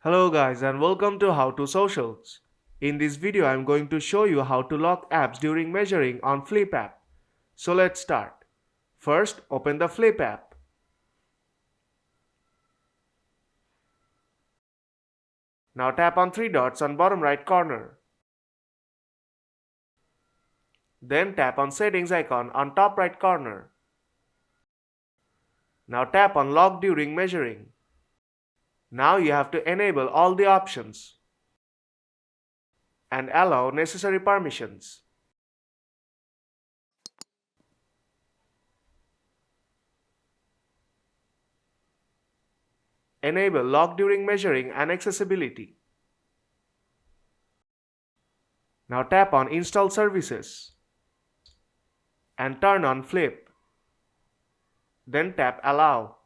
Hello guys and welcome to How to Socials. In this video I am going to show you how to lock apps during measuring on Flip app. So let's start. First open the Flip app. Now tap on three dots on bottom right corner. Then tap on settings icon on top right corner. Now tap on lock during measuring. Now you have to enable all the options and allow necessary permissions. Enable lock during measuring and accessibility. Now tap on install services and turn on Flip. Then tap allow.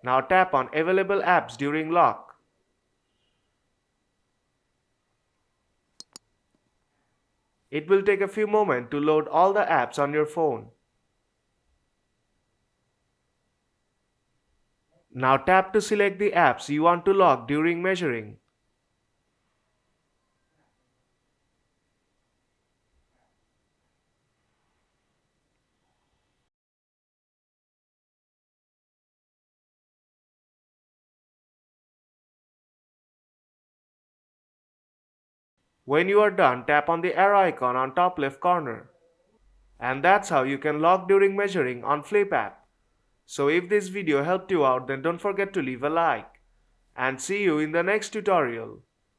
Now tap on available apps during lock. It will take a few moments to load all the apps on your phone. Now tap to select the apps you want to lock during measuring. When you are done, tap on the arrow icon on top left corner. And that's how you can lock during measuring on Flip app. So if this video helped you out, then don't forget to leave a like. And see you in the next tutorial.